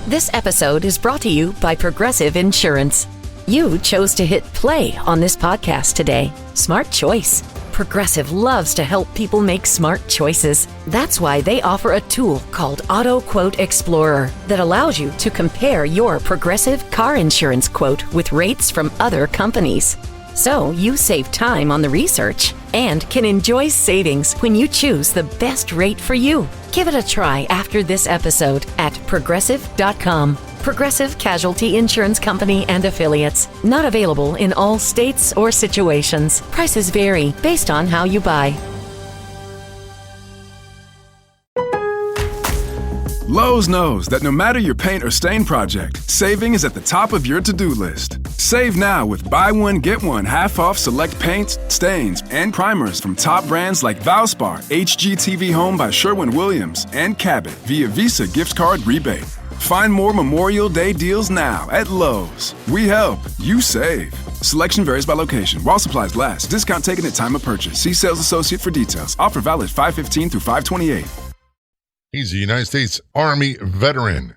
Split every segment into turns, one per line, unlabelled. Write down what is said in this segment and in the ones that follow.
This episode is brought to you by Progressive Insurance. You chose to hit play on this podcast today. Smart choice. Progressive loves to help people make smart choices. That's why they offer a tool called Auto Quote Explorer that allows you to compare your Progressive car insurance quote with rates from other companies. So you save time on the research and can enjoy savings when you choose the best rate for you. Give it a try after this episode at Progressive.com. Progressive Casualty Insurance Company and Affiliates. Not available in all states or situations. Prices vary based on how you buy.
Lowe's knows that no matter your paint or stain project, saving is at the top of your to-do list. Save now with buy one, get one half off select paints, stains, and primers from top brands like Valspar, HGTV Home by Sherwin-Williams, and Cabot via Visa gift card rebate. Find more Memorial Day deals now at Lowe's. We help, you save. Selection varies by location. While supplies last, discount taken at time of purchase. See sales associate for details. Offer valid 5/15 through 5/28.
He's a United States Army veteran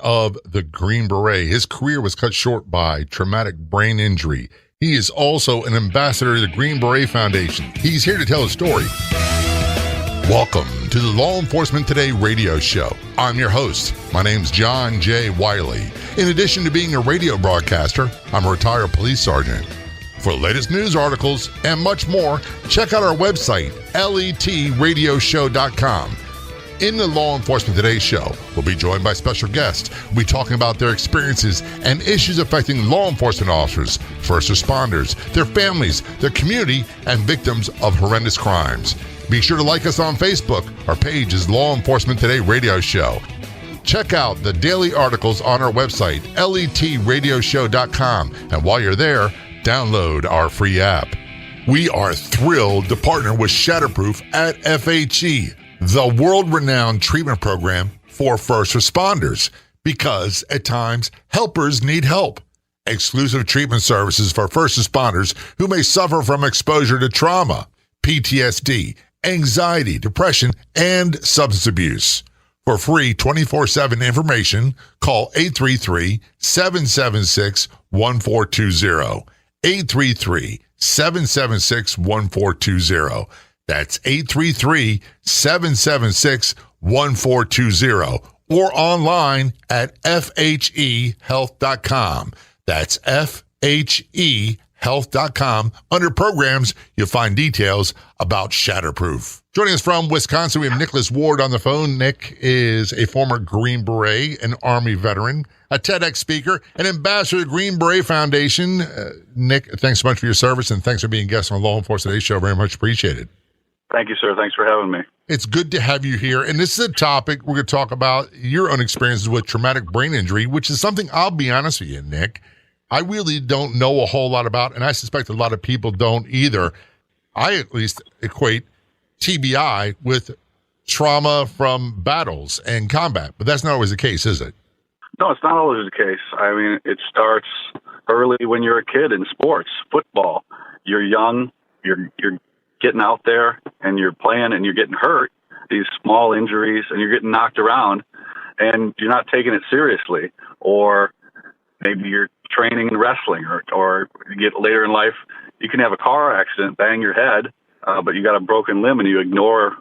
of the Green Beret. His career was cut short by traumatic brain injury. He is also an ambassador to the Green Beret Foundation. He's here to tell his story. Welcome to the Law Enforcement Today radio show. I'm your host. My name's John J. Wiley. In addition to being a radio broadcaster, I'm a retired police sergeant. For the latest news articles and much more, check out our website, letradioshow.com. In the Law Enforcement Today show, we'll be joined by special guests. We'll be talking about their experiences and issues affecting law enforcement officers, first responders, their families, their community, and victims of horrendous crimes. Be sure to like us on Facebook. Our page is Law Enforcement Today Radio Show. Check out the daily articles on our website, letradioshow.com. And while you're there, download our free app. We are thrilled to partner with Shatterproof at FHE, the world-renowned treatment program for first responders, because at times, helpers need help. Exclusive treatment services for first responders who may suffer from exposure to trauma, PTSD, anxiety, depression, and substance abuse. For free 24/7 information, call 833-776-1420. 833-776-1420. That's 833-776-1420, or online at fhehealth.com. That's fhehealth.com. Under programs, you'll find details about Shatterproof. Joining us from Wisconsin, we have Nicholas Ward on the phone. Nick is a former Green Beret, an Army veteran, a TEDx speaker, an ambassador to the Green Beret Foundation. Nick, thanks so much for your service, and thanks for being a guest on the Law Enforcement Today show. Very much appreciated.
Thank you, sir. Thanks for having me.
It's good to have you here. And this is a topic we're going to talk about, your own experiences with traumatic brain injury, which is something, I'll be honest with you, Nick, I really don't know a whole lot about, and I suspect a lot of people don't either. I at least equate TBI with trauma from battles and combat, but that's not always the case, is it?
No, it's not always the case. I mean, it starts early when you're a kid in sports, football. You're young, you're getting out there and you're playing and you're getting hurt, these small injuries, and you're getting knocked around and you're not taking it seriously. Or maybe you're training in wrestling, or you get later in life, you can have a car accident, bang your head, but you got a broken limb and you ignore,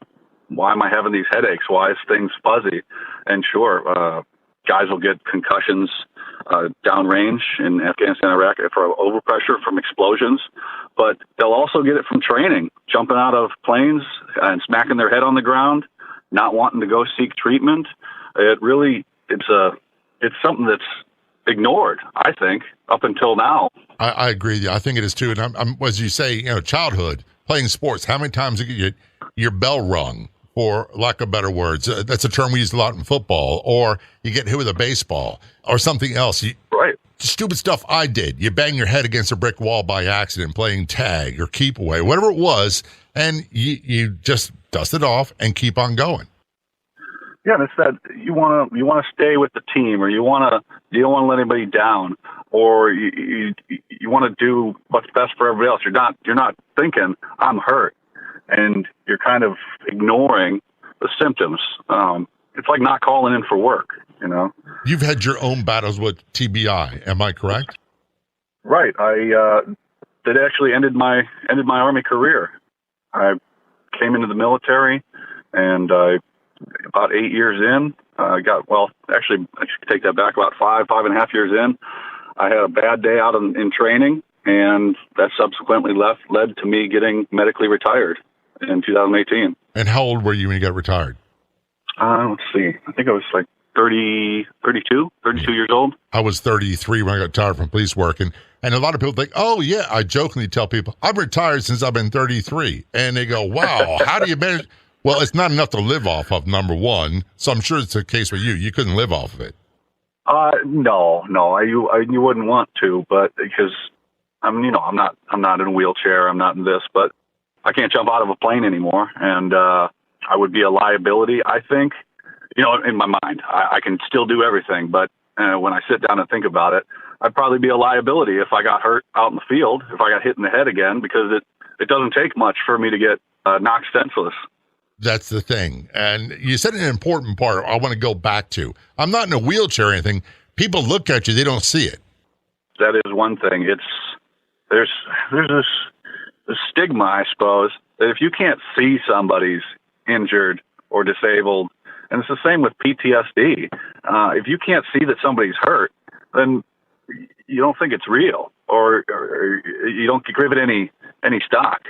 why am I having these headaches? Why is things fuzzy? And sure, guys will get concussions downrange in Afghanistan, Iraq for overpressure from explosions, but they'll also get it from training, jumping out of planes and smacking their head on the ground, not wanting to go seek treatment. It's something that's ignored, I think, up until now.
I agree with you. I think it is too. And I'm as you say, childhood, playing sports, how many times you get your bell rung, for lack of better words? That's a term we use a lot in football. Or you get hit with a baseball or something else.
Right.
Stupid stuff I did. You bang your head against a brick wall by accident, playing tag or keep away, whatever it was, and you just dust it off and keep on going.
Yeah, it's that you want to stay with the team, or you don't want to let anybody down, or you want to do what's best for everybody else. You're not thinking I'm hurt, and you're kind of ignoring the symptoms. it's like not calling in for work, you know?
You've had your own battles with TBI, am I correct?
Right. That actually ended my Army career. I came into the military, and about 8 years in, I should take that back, about five and a half years in, I had a bad day out in training, and that subsequently led to me getting medically retired in 2018.
And how old were you when you got retired?
Let's see. I think I was like 32 years old.
I was 33 when I got retired from police work. And a lot of people think, oh, yeah, I jokingly tell people, I've retired since I've been 33. And they go, wow, how do you manage? Well, it's not enough to live off of, number one. So I'm sure it's the case with you. You couldn't live off of it.
No, you wouldn't want to, but because I'm not in a wheelchair. I'm not in this, but I can't jump out of a plane anymore. And, I would be a liability, I think, in my mind. I can still do everything, but when I sit down and think about it, I'd probably be a liability if I got hurt out in the field, if I got hit in the head again, because it doesn't take much for me to get knocked senseless.
That's the thing. And you said an important part I want to go back to. I'm not in a wheelchair or anything. People look at you, they don't see it.
That is one thing. There's this stigma, I suppose, that if you can't see somebody's injured or disabled, and it's the same with PTSD. If you can't see that somebody's hurt, then you don't think it's real, or you don't give it any stock.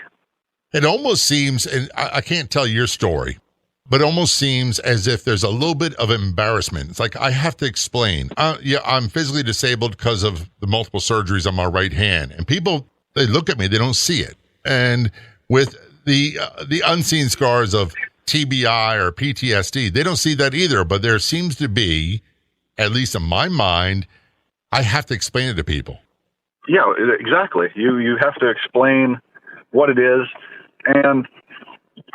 It almost seems, and I can't tell your story, but it almost seems as if there's a little bit of embarrassment. It's like I have to explain. I'm physically disabled because of the multiple surgeries on my right hand, and people, they look at me, they don't see it. And with the unseen scars of TBI or PTSD, they don't see that either, but there seems to be, at least in my mind, I have to explain it to people.
Yeah, exactly. You have to explain what it is, and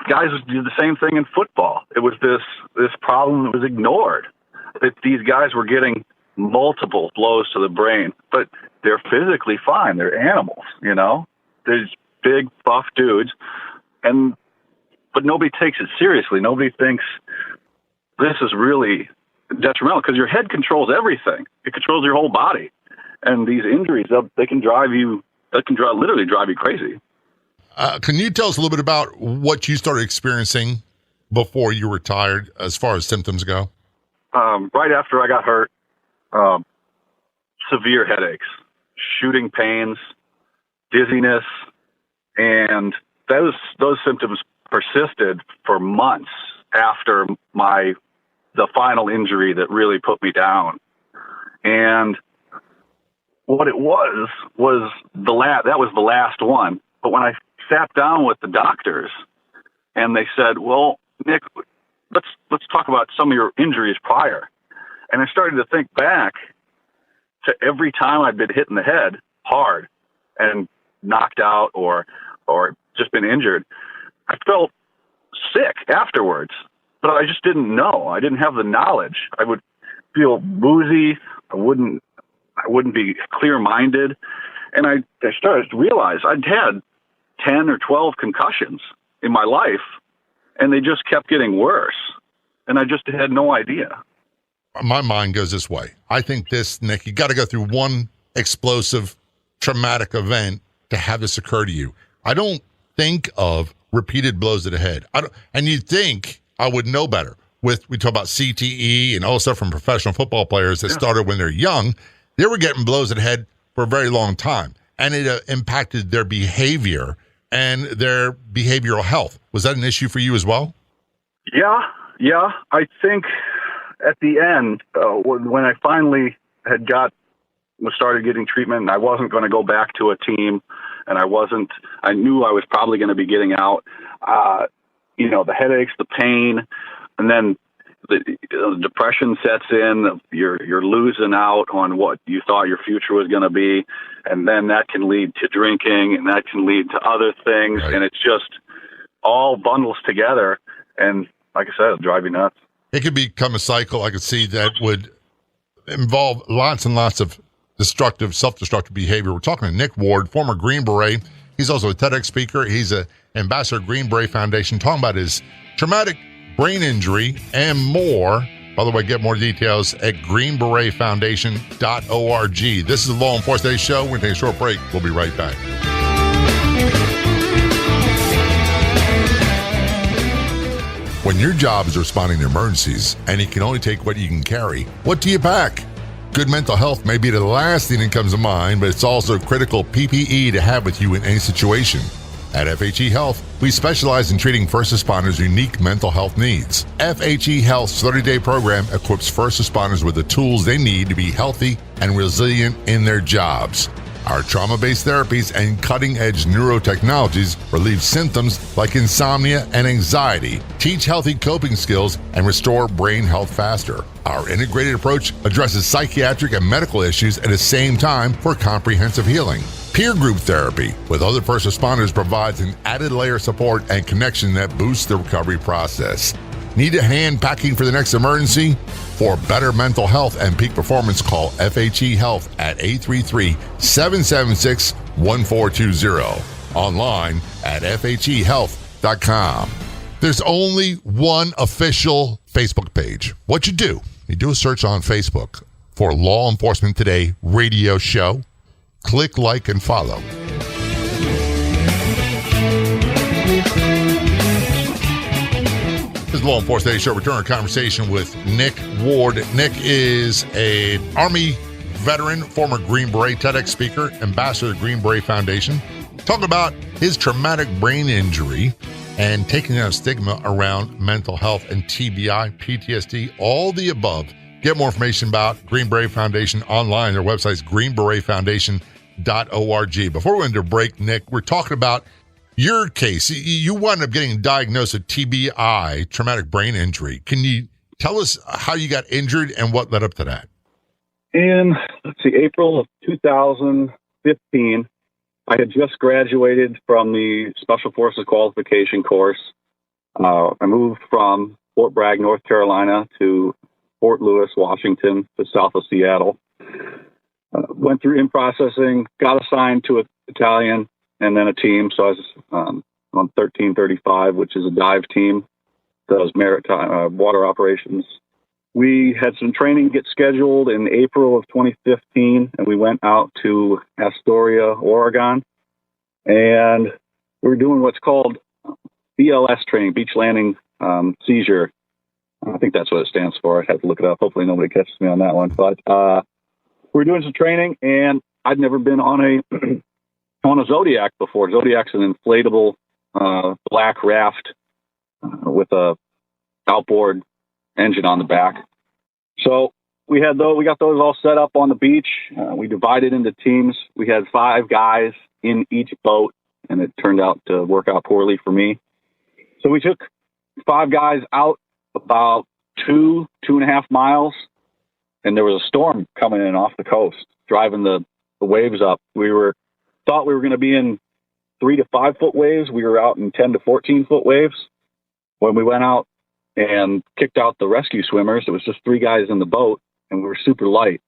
guys do the same thing in football. It was this problem that was ignored, that these guys were getting multiple blows to the brain, but they're physically fine. They're animals, They're big, buff dudes, but nobody takes it seriously. Nobody thinks this is really detrimental, because your head controls everything. It controls your whole body. And these injuries, they can literally drive you crazy.
Can you tell us a little bit about what you started experiencing before you retired as far as symptoms go?
Right after I got hurt, severe headaches, shooting pains, dizziness, and those symptoms persisted for months after the final injury that really put me down. And what it was that was the last one. But when I sat down with the doctors and they said, well, Nick, let's talk about some of your injuries prior. And I started to think back to every time I'd been hit in the head hard and knocked out or just been injured. I felt sick afterwards, but I just didn't know. I didn't have the knowledge. I would feel woozy. I wouldn't be clear-minded. And I started to realize I'd had 10 or 12 concussions in my life, and they just kept getting worse. And I just had no idea.
My mind goes this way. I think this, Nick, you got to go through one explosive, traumatic event to have this occur to you. I don't think of repeated blows to the head. And you'd think I would know better. We talk about CTE and all stuff from professional football players that started when they're young. They were getting blows to the head for a very long time, and it impacted their behavior and their behavioral health. Was that an issue for you as well? Yeah.
I think at the end, when I finally started getting treatment, and I wasn't going to go back to a team, and I knew I was probably going to be getting out, the headaches, the pain, and then the depression sets in. You're losing out on what you thought your future was going to be, and then that can lead to drinking, and that can lead to other things, right. And it's just all bundles together, and like I said, it'll drive you nuts.
It could become a cycle. I could see that would involve lots and lots of self-destructive behavior. We're talking to Nick Ward, former Green Beret. He's also a TEDx speaker. He's an ambassador of Green Beret Foundation, talking about his traumatic brain injury, and more. By the way, get more details at greenberetfoundation.org. This is the Law Enforcement Today Show. We're going to take a short break. We'll be right back. When your job is responding to emergencies and you can only take what you can carry, what do you pack? Good mental health may be the last thing that comes to mind, but it's also critical PPE to have with you in any situation. At FHE Health, we specialize in treating first responders' unique mental health needs. FHE Health's 30-day program equips first responders with the tools they need to be healthy and resilient in their jobs. Our trauma-based therapies and cutting-edge neurotechnologies relieve symptoms like insomnia and anxiety, teach healthy coping skills, and restore brain health faster. Our integrated approach addresses psychiatric and medical issues at the same time for comprehensive healing. Peer group therapy with other first responders provides an added layer of support and connection that boosts the recovery process. Need a hand packing for the next emergency? For better mental health and peak performance, call FHE Health at 833-776-1420. Online at FHEHealth.com. There's only one official Facebook page. What you do a search on Facebook for Law Enforcement Today radio show. Click like and follow. This is Law Enforcement Today Show. Return our conversation with Nick Ward. Nick is an Army veteran, former Green Beret TEDx speaker, ambassador of the Green Beret Foundation. Talking about his traumatic brain injury and taking down stigma around mental health and TBI, PTSD, all the above. Get more information about Green Beret Foundation online. Their website is greenberetfoundation.org. Before we went to break, Nick, we're talking about your case. You wound up getting diagnosed with TBI, traumatic brain injury. Can you tell us how you got injured and what led up to that?
In, April of 2015, I had just graduated from the Special Forces qualification course. I moved from Fort Bragg, North Carolina to Fort Lewis, Washington, to south of Seattle. Went through in-processing, got assigned to a battalion and then a team. So I was on 1335, which is a dive team that does maritime water operations. We had some training get scheduled in April of 2015, and we went out to Astoria, Oregon, and we were doing what's called BLS training, beach landing seizure. I think that's what it stands for. I had to look it up. Hopefully nobody catches me on that one. But we were doing some training, and I'd never been on a Zodiac before. Zodiac's an inflatable black raft with a outboard engine on the back. So we got those all set up on the beach. We divided into teams. We had 5 guys in each boat, and it turned out to work out poorly for me. So we took 5 guys out about 2.5 miles, and there was a storm coming in off the coast, driving the waves up. We thought we were going to be in 3 to 5 foot waves. We were out in 10 to 14 foot waves. When we went out and kicked out the rescue swimmers, it was just 3 guys in the boat, and we were super light.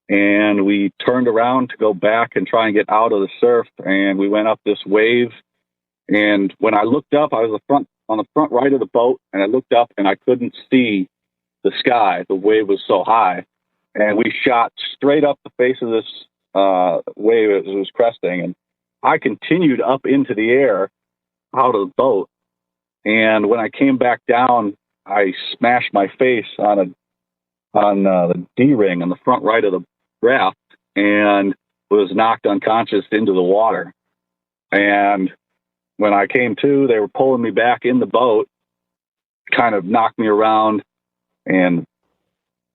And we turned around to go back and try and get out of the surf, and we went up this wave. And when I looked up, I was on the front right of the boat, and I looked up and I couldn't see the sky. The wave was so high, and we shot straight up the face of this wave as it was cresting. And I continued up into the air out of the boat. And when I came back down, I smashed my face on the D-ring on the front right of the raft and was knocked unconscious into the water. And when I came to, they were pulling me back in the boat, kind of knocked me around, and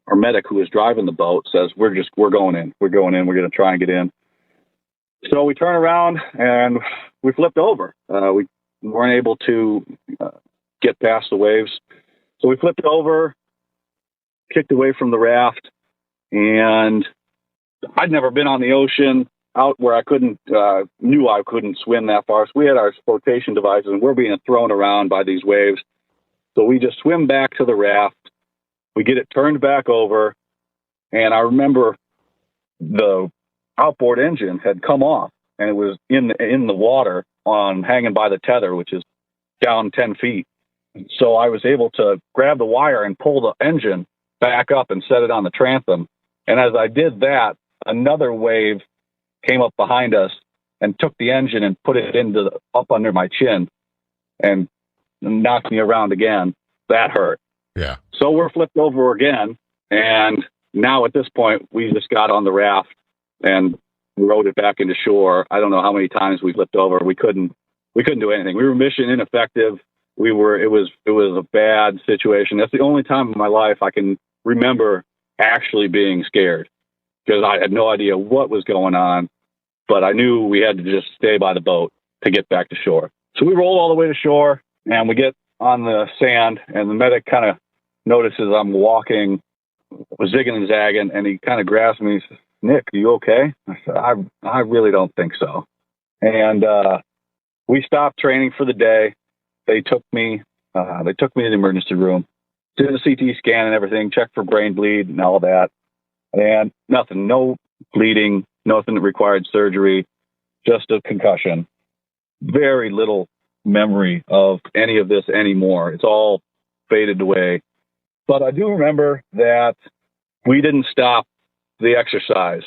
our medic who was driving the boat says, we're going in. We're going to try and get in. So we turn around and we flipped over. We weren't able to get past the waves. So we flipped over, kicked away from the raft, and I'd never been on the ocean out where I knew I couldn't swim that far. So we had our flotation devices, and we're being thrown around by these waves. So we just swim back to the raft. We get it turned back over, and I remember the outboard engine had come off, and it was in the water hanging by the tether, which is down 10 feet. So I was able to grab the wire and pull the engine back up and set it on the transom. And as I did that, another wave came up behind us and took the engine and put it up under my chin and knocked me around again. That hurt.
Yeah.
So we're flipped over again. And now at this point, we just got on the raft and rode it back into shore. I don't know how many times we flipped over. We couldn't do anything. We were mission ineffective. It was a bad situation. That's the only time in my life I can remember actually being scared, because I had no idea what was going on, but I knew we had to just stay by the boat to get back to shore. So we roll all the way to shore, and we get on the sand, and the medic kind of notices I'm walking, zigging and zagging, and he kind of grabs me and says, "Nick, are you okay?" I said, I really don't think so. And we stopped training for the day. They took me to the emergency room, did a CT scan and everything, checked for brain bleed and all that. And nothing, no bleeding, nothing that required surgery, just a concussion. Very little memory of any of this anymore. It's all faded away. But I do remember that we didn't stop the exercise.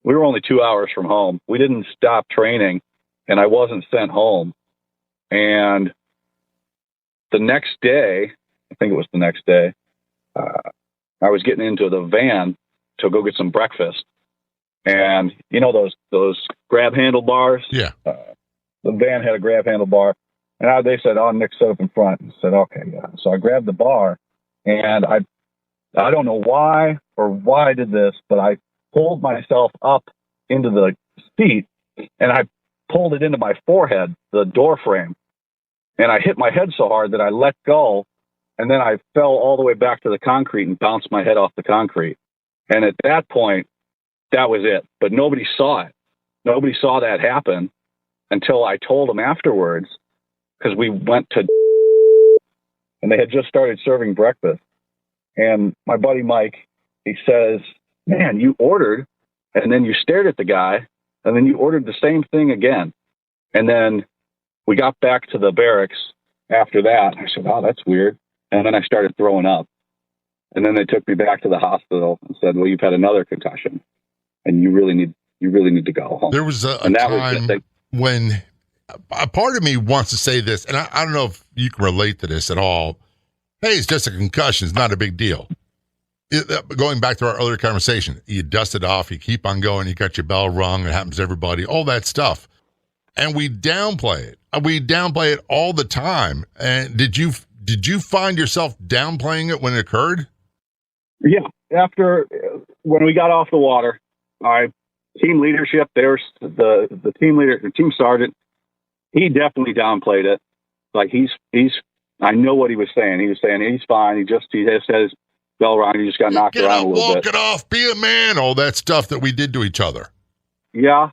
We were only 2 hours from home. We didn't stop training, and I wasn't sent home. And the next day, I think it was the next day, I was getting into the van to go get some breakfast. And you know those grab handle bars?
Yeah.
The van had a grab handle bar. And they said, "Oh, Nick, set up in front." And I said, "Okay, yeah." So I grabbed the bar, and I don't know why I did this, but I pulled myself up into the seat, and I pulled it into my forehead, the door frame. And I hit my head so hard that I let go, and then I fell all the way back to the concrete and bounced my head off the concrete. And at that point, that was it. But nobody saw it. Nobody saw that happen until I told them afterwards, because we went to, and they had just started serving breakfast. And my buddy Mike, he says, "Man, you ordered, and then you stared at the guy, and then you ordered the same thing again." And then we got back to the barracks after that. I said, "Wow, that's weird." And then I started throwing up. And then they took me back to the hospital and said, "Well, you've had another concussion, and you really need to go home."
There was a time when a part of me wants to say this, and I don't know if you can relate to this at all. Hey, it's just a concussion. It's not a big deal. Going back to our earlier conversation, you dust it off, you keep on going, you got your bell rung, it happens to everybody, all that stuff. And we downplay it. We downplay it all the time. And did you find yourself downplaying it when it occurred?
Yeah. When we got off the water, team leadership, there's the team leader, the team sergeant, he definitely downplayed it. Like I know what he was saying. He was saying he's fine. He just had his bell rung. He just got knocked around a little bit.
Walk it off, be a man, all that stuff that we did to each other.
Yeah,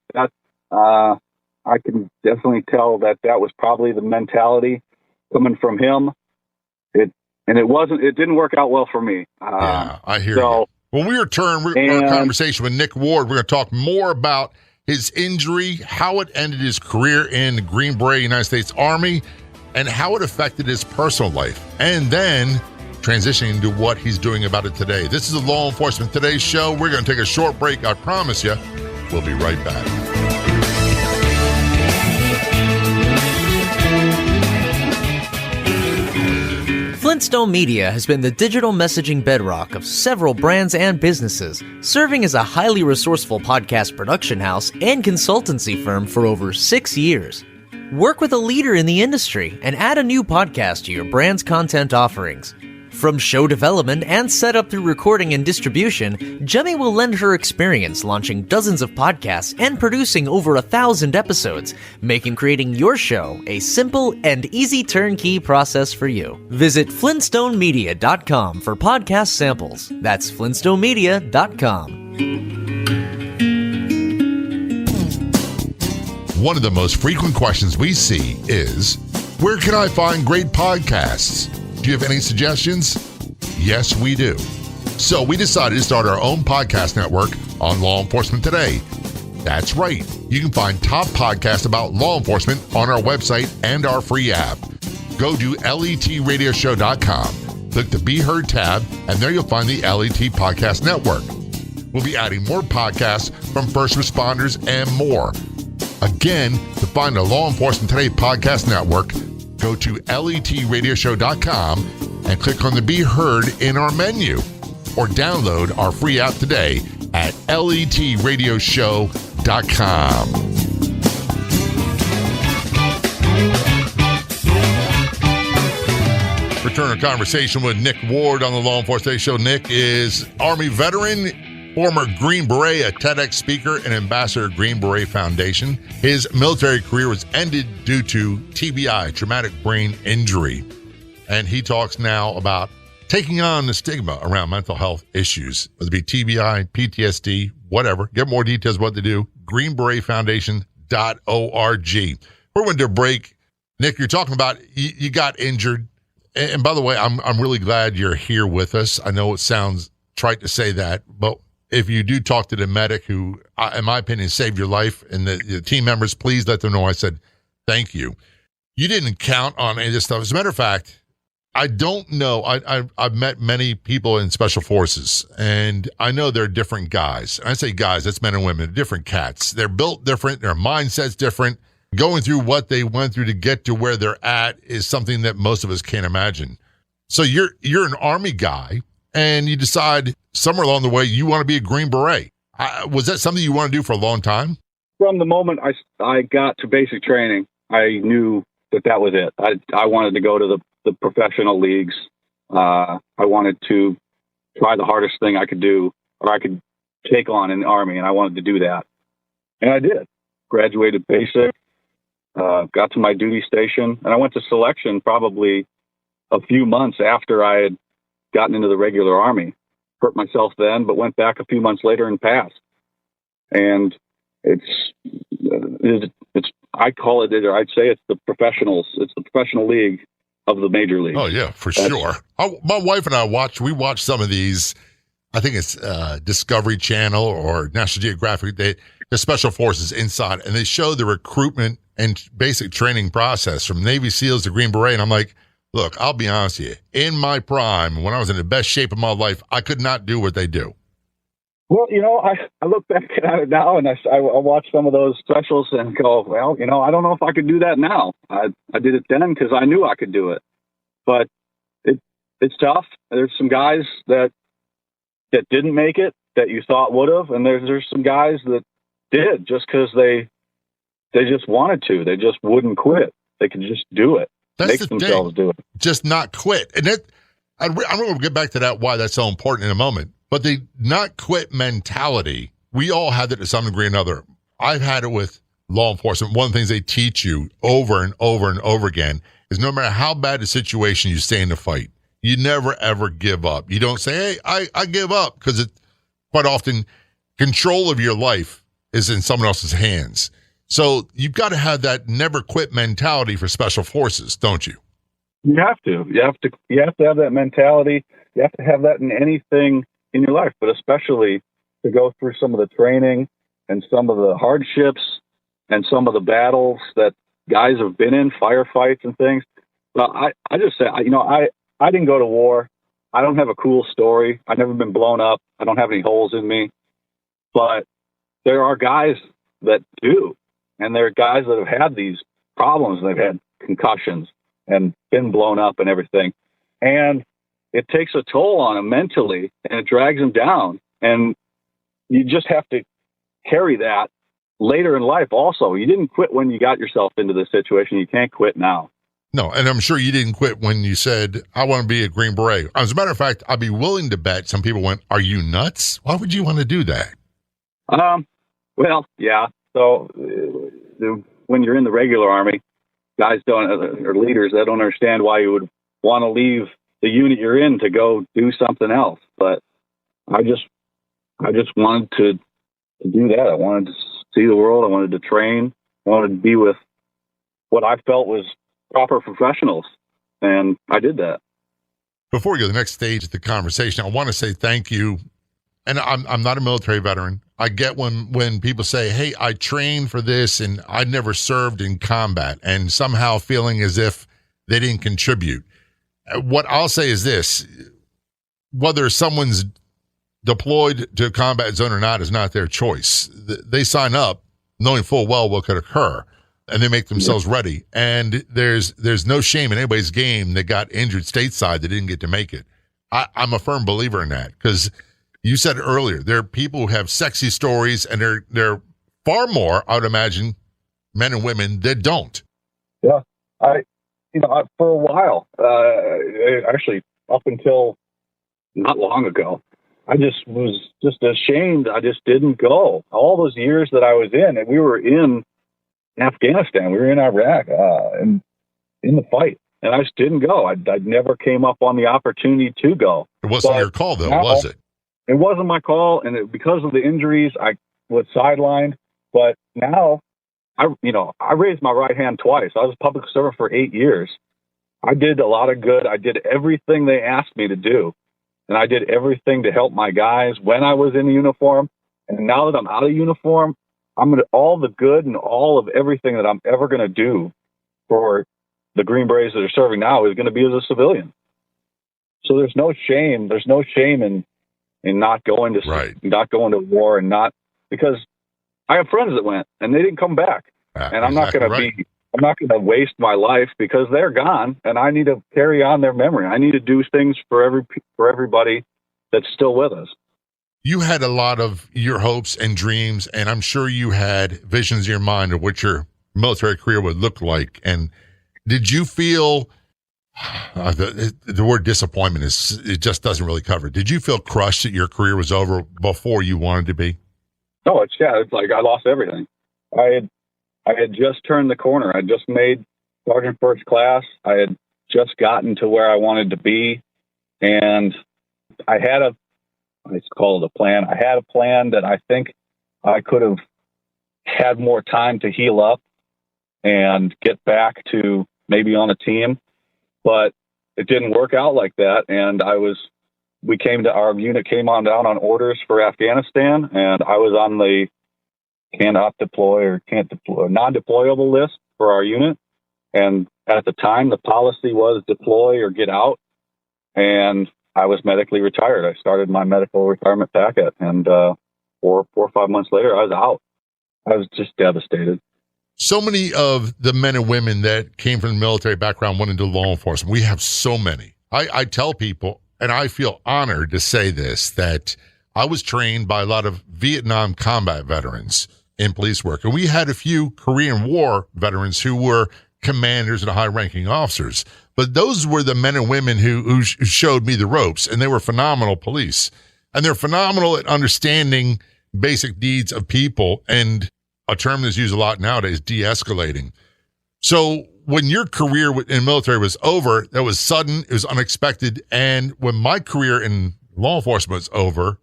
I can definitely tell that was probably the mentality coming from him. It didn't work out well for me.
Yeah, I hear you. When we return, our conversation with Nick Ward, we're going to talk more about his injury, how it ended his career in the Green Beret United States Army, and how it affected his personal life, and then transitioning to what he's doing about it today. This is the Law Enforcement Today show. We're going to take a short break. I promise you. We'll be right back.
Flintstone Media has been the digital messaging bedrock of several brands and businesses, serving as a highly resourceful podcast production house and consultancy firm for over 6 years. Work with a leader in the industry and add a new podcast to your brand's content offerings. From show development and setup through recording and distribution, Jemmy will lend her experience launching dozens of podcasts and producing over 1,000 episodes, making creating your show a simple and easy turnkey process for you. Visit flintstonemedia.com for podcast samples. That's flintstonemedia.com.
One of the most frequent questions we see is, where can I find great podcasts? Do you have any suggestions? Yes, we do. So we decided to start our own podcast network on Law Enforcement Today. That's right. You can find top podcasts about law enforcement on our website and our free app. Go to letradioshow.com, click the Be Heard tab, and there you'll find the LET Podcast Network. We'll be adding more podcasts from first responders and more. Again, to find the Law Enforcement Today Podcast Network, go to letradioshow.com and click on the Be Heard in our menu, or download our free app today at letradioshow.com. Return a conversation with Nick Ward on the Law Enforcement Today Show. Nick is Army veteran, former Green Beret, a TEDx speaker, and ambassador of Green Beret Foundation. His military career was ended due to TBI, traumatic brain injury. And he talks now about taking on the stigma around mental health issues, whether it be TBI, PTSD, whatever. Get more details of what they do, greenberetfoundation.org. We're going to break. Nick, you're talking about you got injured. And by the way, I'm really glad you're here with us. I know it sounds trite to say that, but if you do talk to the medic who, in my opinion, saved your life, and the team members, please let them know I said thank you. You didn't count on any of this stuff. As a matter of fact, I don't know. I've met many people in Special Forces, and I know they're different guys. And I say guys, that's men and women, different cats. They're built different. Their mindset's different. Going through what they went through to get to where they're at is something that most of us can't imagine. So you're an Army guy, and you decide somewhere along the way you want to be a Green Beret. Was that something you want to do for a long time?
From the moment I got to basic training, I knew that was it. I wanted to go to the professional leagues. I wanted to try the hardest thing I could do, or I could take on in the Army, and I wanted to do that. And I did. Graduated basic, got to my duty station, and I went to selection probably a few months after I had gotten into the regular Army. Hurt myself then, but went back a few months later and passed. And it's I call it, or I'd say it's the professionals. It's the professional league of the major league.
Oh yeah, for sure. My wife and I we watch some of these. I think it's Discovery Channel or National Geographic. The Special Forces inside, and they show the recruitment and basic training process from Navy SEALs to Green Beret. And I'm like, look, I'll be honest with you. In my prime, when I was in the best shape of my life, I could not do what they do.
Well, I look back at it now, and I watch some of those specials and go, well, I don't know if I could do that now. I did it then because I knew I could do it. But it's tough. There's some guys that didn't make it that you thought would have, and there's some guys that did just because they just wanted to. They just wouldn't quit. They could just do it.
That's
make themselves do it.
Just not quit. And I'm going to get back to that, why that's so important in a moment. But the not quit mentality, we all have it to some degree or another. I've had it with law enforcement. One of the things they teach you over and over and over again is no matter how bad the situation, you stay in the fight. You never, ever give up. You don't say, hey, I give up, because quite often control of your life is in someone else's hands. So you've got to have that never quit mentality for Special Forces, don't you?
You have to. You have to have that mentality. You have to have that in anything in your life, but especially to go through some of the training and some of the hardships and some of the battles that guys have been in, firefights and things. Well, I just say, I didn't go to war. I don't have a cool story. I've never been blown up. I don't have any holes in me. But there are guys that do. And there are guys that have had these problems. They've had concussions and been blown up and everything. And it takes a toll on them mentally, and it drags them down. And you just have to carry that later in life also. You didn't quit when you got yourself into this situation. You can't quit now.
No, and I'm sure you didn't quit when you said, I want to be a Green Beret. As a matter of fact, I'd be willing to bet some people went, are you nuts? Why would you want to do that?
Well, yeah. So when you're in the regular Army, guys or leaders, they don't understand why you would want to leave the unit you're in to go do something else. But I just wanted to do that. I wanted to see the world. I wanted to train. I wanted to be with what I felt was proper professionals. And I did that.
Before we go to the next stage of the conversation, I want to say thank you. And I'm not a military veteran. I get when people say, hey, I trained for this and I never served in combat, and somehow feeling as if they didn't contribute. What I'll say is this: whether someone's deployed to a combat zone or not is not their choice. They sign up knowing full well what could occur, and they make themselves ready. And there's no shame in anybody's game that got injured stateside that didn't get to make it. I'm a firm believer in that, because you said earlier, there are people who have sexy stories, and they're far more, I would imagine, men and women that don't.
Yeah, for a while, actually up until not long ago, I just was ashamed. I just didn't go. All those years that I was in, and we were in Afghanistan, we were in Iraq, and in the fight, and I just didn't go. I never came up on the opportunity to go.
It wasn't your call, though, was it?
It wasn't my call, and because of the injuries, I was sidelined. But now, I raised my right hand twice. I was a public servant for 8 years. I did a lot of good. I did everything they asked me to do. And I did everything to help my guys when I was in the uniform. And now that I'm out of uniform, all the good and all of everything that I'm ever going to do for the Green Berets that are serving now is going to be as a civilian. So there's no shame. There's no shame in not going to war, and not, because I have friends that went and they didn't come back. And I'm not going to waste my life because they're gone, and I need to carry on their memory. I need to do things for everybody that's still with us.
You had a lot of your hopes and dreams, and I'm sure you had visions in your mind of what your military career would look like. And did you feel the word disappointment it just doesn't really cover it. Did you feel crushed that your career was over before you wanted to be?
No, it's like I lost everything. I had just turned the corner. I just made Sergeant First Class. I had just gotten to where I wanted to be. And I had let's call it a plan. I had a plan that I think I could have had more time to heal up and get back to maybe on a team, but it didn't work out like that. And our unit came on down on orders for Afghanistan, and I was on the non-deployable list for our unit. And at the time, the policy was deploy or get out. And I was medically retired. I started my medical retirement packet, and 4 or 5 months later, I was out. I was just devastated.
So many of the men and women that came from the military background went into law enforcement. We have so many. I tell people, and I feel honored to say this, that I was trained by a lot of Vietnam combat veterans in police work. And we had a few Korean War veterans who were commanders and high-ranking officers. But those were the men and women who showed me the ropes, and they were phenomenal police. And they're phenomenal at understanding basic needs of people, and a term that's used a lot nowadays, de-escalating. So when your career in the military was over, that was sudden, it was unexpected. And when my career in law enforcement was over,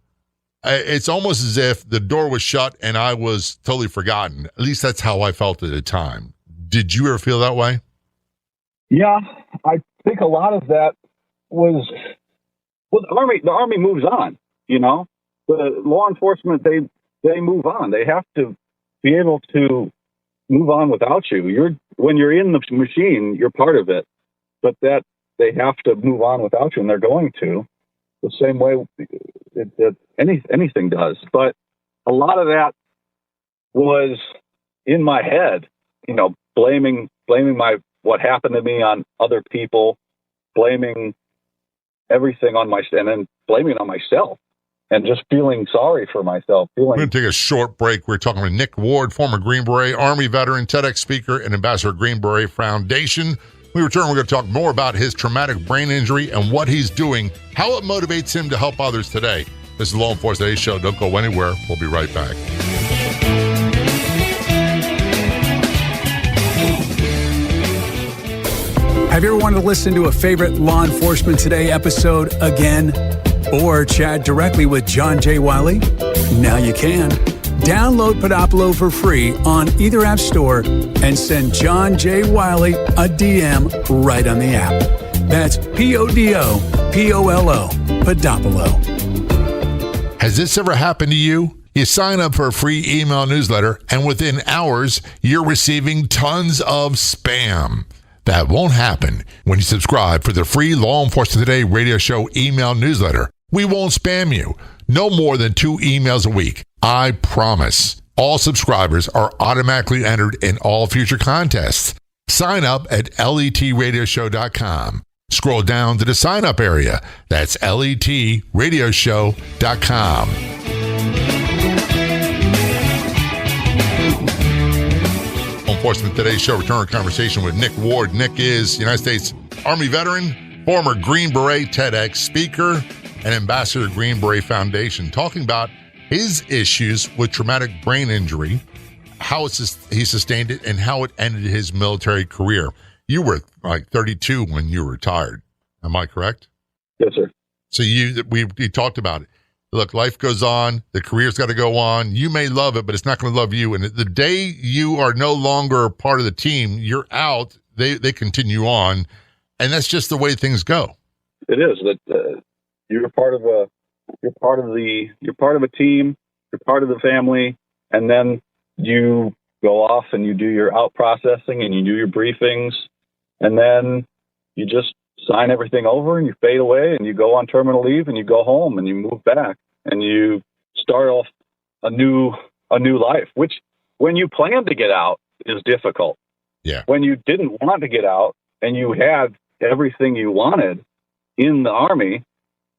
it's almost as if the door was shut and I was totally forgotten. At least that's how I felt at the time. Did you ever feel that way?
Yeah, I think a lot of that was, the Army moves on, The law enforcement, they move on. They have to be able to move on without you. When you're in the machine, you're part of it, but that they have to move on without you, and they're going to, the same way that anything does. But a lot of that was in my head, blaming what happened to me on other people, blaming everything on and then blaming on myself. And just feeling sorry for myself.
We're going to take a short break. We're talking with Nick Ward, former Green Beret, Army veteran, TEDx speaker, and ambassador of Green Beret Foundation. When we return, we're going to talk more about his traumatic brain injury and what he's doing, how it motivates him to help others today. This is Law Enforcement Today Show. Don't go anywhere. We'll be right back.
Have you ever wanted to listen to a favorite Law Enforcement Today episode again? Or chat directly with John J. Wiley? Now you can. Download Podopolo for free on either app store and send John J. Wiley a DM right on the app. That's Podopolo, Podopolo.
Has this ever happened to you? You sign up for a free email newsletter, and within hours, you're receiving tons of spam. That won't happen when you subscribe for the free Law Enforcement Today radio show email newsletter. We won't spam you. No more than 2 emails a week. I promise. All subscribers are automatically entered in all future contests. Sign up at letradioshow.com. Scroll down to the sign up area. That's letradioshow.com. Enforcement Today's show return conversation with Nick Ward. Nick is United States Army veteran, former Green Beret TEDx speaker, and ambassador to Green Beret Foundation, talking about his issues with traumatic brain injury, how he sustained it, and how it ended his military career. You were like 32 when you retired. Am I correct?
Yes, sir.
So we talked about it. Look, life goes on. The career's got to go on. You may love it, but it's not going to love you. And the day you are no longer part of the team, you're out. They continue on, and that's just the way things go.
It is that you're part of a team. You're part of the family, and then you go off and you do your out processing and you do your briefings, and then you just sign everything over and you fade away and you go on terminal leave and you go home and you move back and you start off a new life, which when you plan to get out is difficult.
Yeah.
When you didn't want to get out and you had everything you wanted in the Army,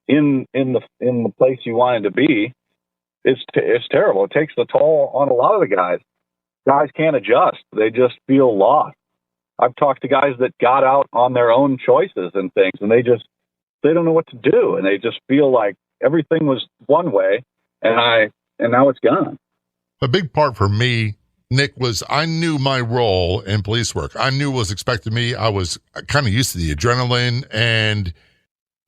in the place you wanted to be, it's terrible. It takes the toll on a lot of the guys. Guys can't adjust. They just feel lost. I've talked to guys that got out on their own choices and things, and they don't know what to do, and they just feel like everything was one way, and now it's gone.
A big part for me, Nick, was I knew my role in police work. I knew what was expected of me. I was kind of used to the adrenaline, and it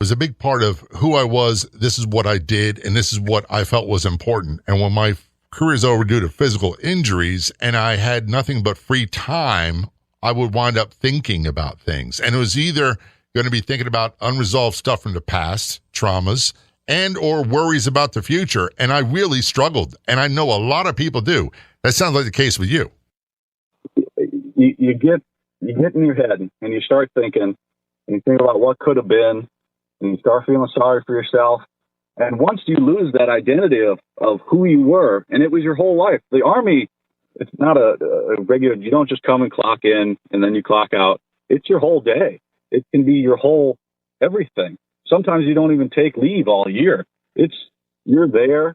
was a big part of who I was. This is what I did, and this is what I felt was important. And when my career is over due to physical injuries and I had nothing but free time, I would wind up thinking about things. And it was either going to be thinking about unresolved stuff from the past, traumas, and or worries about the future. And I really struggled. And I know a lot of people do. That sounds like the case with you.
You get in your head and you start thinking, and you think about what could have been, and you start feeling sorry for yourself. And once you lose that identity of who you were, and it was your whole life, the Army, it's not a regular, you don't just come and clock in and then you clock out. It's your whole day. It can be your whole everything. Sometimes you don't even take leave all year. You're there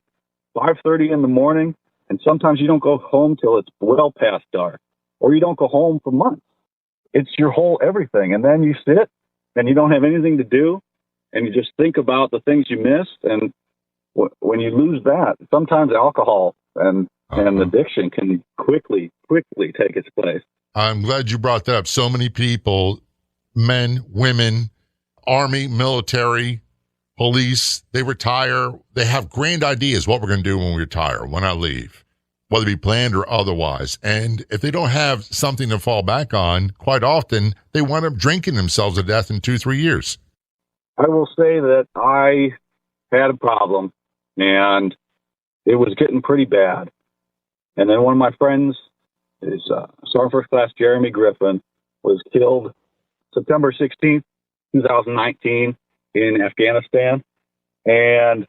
5:30 in the morning, and sometimes you don't go home till it's well past dark, or you don't go home for months. It's your whole everything. And then you sit and you don't have anything to do, and you just think about the things you missed. And when you lose that, sometimes alcohol and addiction can quickly take its place.
I'm glad you brought that up. So many people, men, women, Army, military, police, they retire. They have grand ideas what we're going to do when we retire, when I leave, whether it be planned or otherwise. And if they don't have something to fall back on, quite often they wind up drinking themselves to death in 2-3 years.
I will say that I had a problem, and it was getting pretty bad. And then one of my friends, is Sergeant First Class Jeremy Griffin, was killed September 16th, 2019 in Afghanistan. And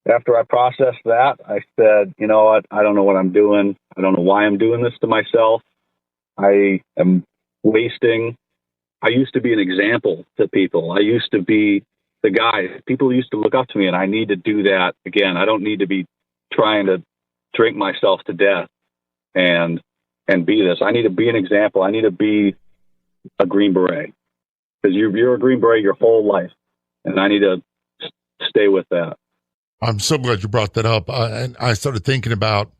after I processed that, I said, you know what? I don't know what I'm doing. I don't know why I'm doing this to myself. I am wasting. I used to be an example to people. I used to be the guy. People used to look up to me, and I need to do that again. I don't need to be trying to drink myself to death and be this. I need to be an example. I need to be a Green Beret, because you're a Green Beret your whole life, and I need to stay with that.
I'm so glad you brought that up. And I started thinking about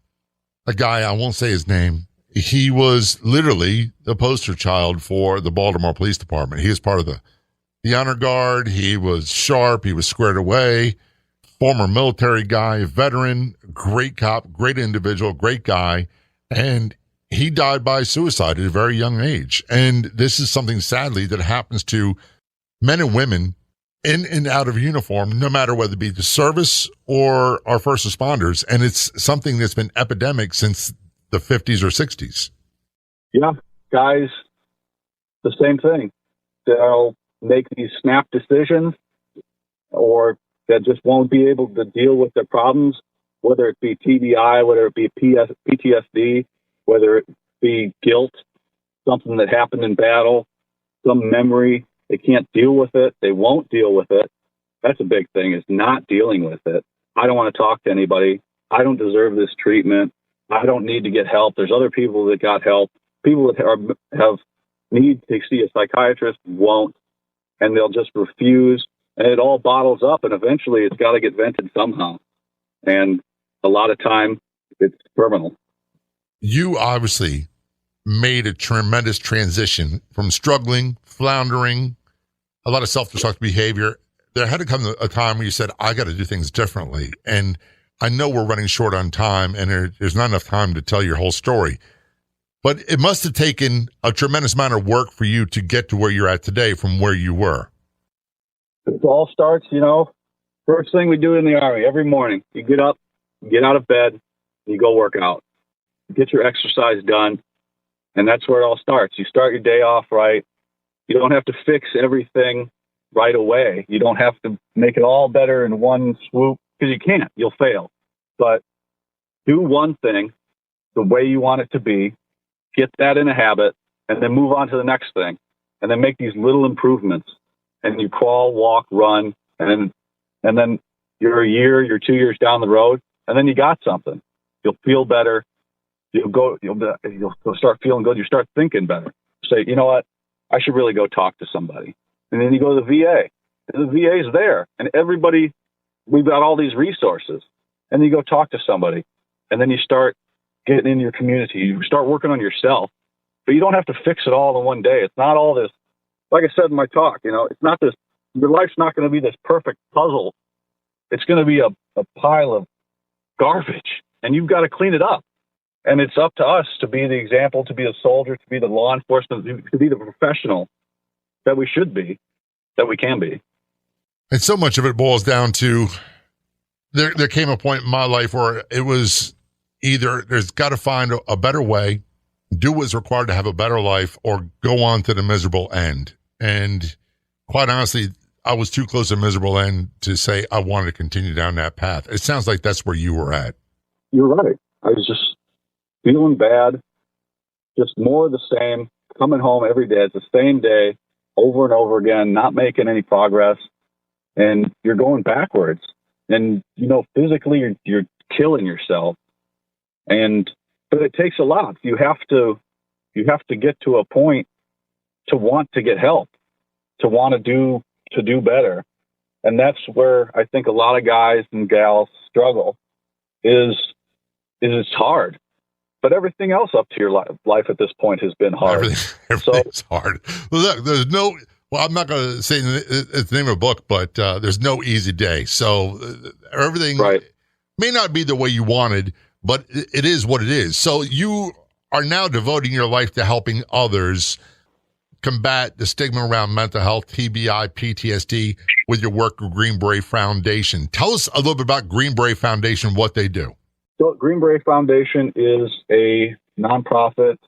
a guy, I won't say his name. He was literally the poster child for the Baltimore Police Department. He was part of the honor guard. He was sharp. He was squared away. Former military guy, veteran, great cop, great individual, great guy. And he died by suicide at a very young age. And this is something, sadly, that happens to men and women in and out of uniform, no matter whether it be the service or our first responders. And it's something that's been epidemic since the 50s or 60s.
Yeah, guys, the same thing. They'll make these snap decisions, or that just won't be able to deal with their problems, whether it be TBI, whether it be PTSD, whether it be guilt, something that happened in battle, some memory. They can't deal with it. They won't deal with it. That's a big thing, is not dealing with it. I don't want to talk to anybody. I don't deserve this treatment. I don't need to get help. There's other people that got help. People that have need to see a psychiatrist won't, and they'll just refuse, and it all bottles up, and eventually it's got to get vented somehow. And a lot of time, it's terminal.
You obviously made a tremendous transition from struggling, floundering, a lot of self-destructive behavior. There had to come a time where you said, I got to do things differently. And I know we're running short on time, and there's not enough time to tell your whole story. But it must have taken a tremendous amount of work for you to get to where you're at today from where you were.
It all starts, first thing we do in the Army, every morning, you get up, you get out of bed, you go work out. Get your exercise done, and that's where it all starts. You start your day off right. You don't have to fix everything right away. You don't have to make it all better in one swoop, because you can't. You'll fail. But do one thing the way you want it to be, get that in a habit, and then move on to the next thing, and then make these little improvements. And you crawl, walk, run, and then you're a year, you're 2 years down the road, and then you got something. You'll feel better. You'll start feeling good. You start thinking better. Say, you know what? I should really go talk to somebody. And then you go to the VA. And the VA's there. And everybody, we've got all these resources. And then you go talk to somebody. And then you start getting in your community. You start working on yourself. But you don't have to fix it all in one day. It's not all this, like I said in my talk, it's not this, your life's not going to be this perfect puzzle. It's going to be a pile of garbage. And you've got to clean it up. And it's up to us to be the example, to be the soldier, to be the law enforcement, to be the professional that we should be, that we can be.
And so much of it boils down to there came a point in my life where it was either there's got to find a better way, do what's required to have a better life, or go on to the miserable end. And quite honestly, I was too close to a miserable end to say I wanted to continue down that path. It sounds like that's where you were at.
You're right. I was just feeling bad, just more of the same, coming home every day. It's the same day over and over again, not making any progress, and you're going backwards. And, physically you're killing yourself. But it takes a lot. You have to get to a point to want to get help, to want to do better. And that's where I think a lot of guys and gals struggle is it's hard. But everything else up to your life at this point has been hard.
Everything's hard. Look, I'm not going to say it's the name of a book, but there's no easy day. So everything may not be the way you wanted, but it is what it is. So you are now devoting your life to helping others combat the stigma around mental health, TBI, PTSD, with your work with Green Beret Foundation. Tell us a little bit about Green Beret Foundation, what they do.
So Green Beret Foundation is a nonprofit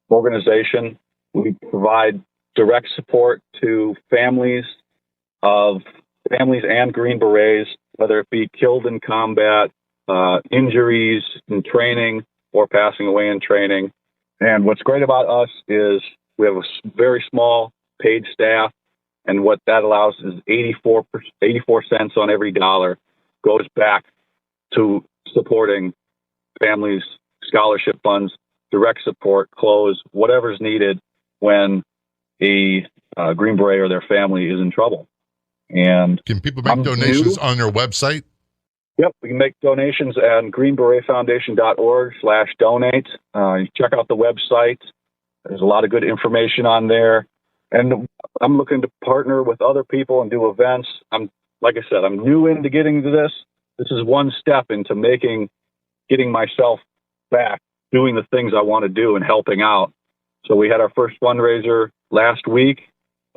organization. We provide direct support to families and Green Berets, whether it be killed in combat, injuries in training, or passing away in training. And what's great about us is we have a very small paid staff, and what that allows is 84 cents on every dollar goes back to supporting families, scholarship funds, direct support, clothes, whatever's needed when a Green Beret or their family is in trouble. And
can people make donations on their website?
Yep, we can make donations at greenberetfoundation.org/donate. You check out the website. There's a lot of good information on there. And I'm looking to partner with other people and do events. Like I said, I'm new into getting into this. This is one step into getting myself back, doing the things I want to do and helping out. So we had our first fundraiser last week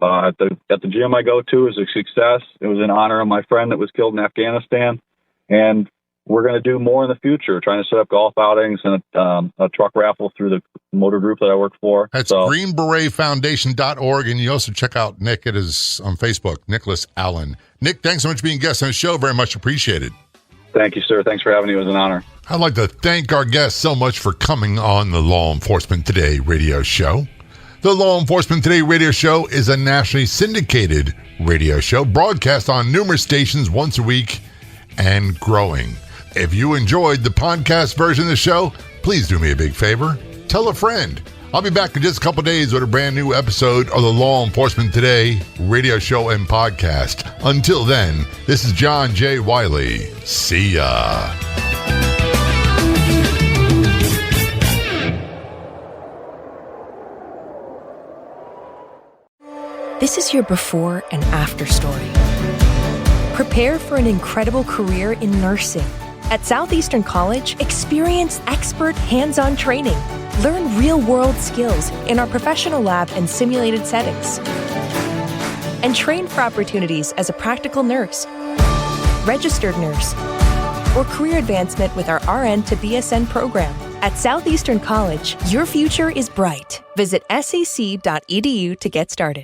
at the gym I go to. It was a success. It was in honor of my friend that was killed in Afghanistan. And we're going to do more in the future, trying to set up golf outings and a truck raffle through the motor group that I work for.
That's greenberetfoundation.org. And you also check out Nick. It is on Facebook, Nicholas Allen. Nick, thanks so much for being a guest on the show. Very much appreciated.
Thank you, sir. Thanks for having me. It was an honor.
I'd like to thank our guests so much for coming on the Law Enforcement Today radio show. The Law Enforcement Today radio show is a nationally syndicated radio show broadcast on numerous stations once a week and growing. If you enjoyed the podcast version of the show, please do me a big favor. Tell a friend. I'll be back in just a couple days with a brand new episode of the Law Enforcement Today radio show and podcast. Until then, this is John J. Wiley. See ya.
This is your before and after story. Prepare for an incredible career in nursing. At Southeastern College, experience expert hands-on training. Learn real-world skills in our professional lab and simulated settings. And train for opportunities as a practical nurse, registered nurse, or career advancement with our RN to BSN program. At Southeastern College, your future is bright. Visit sec.edu to get started.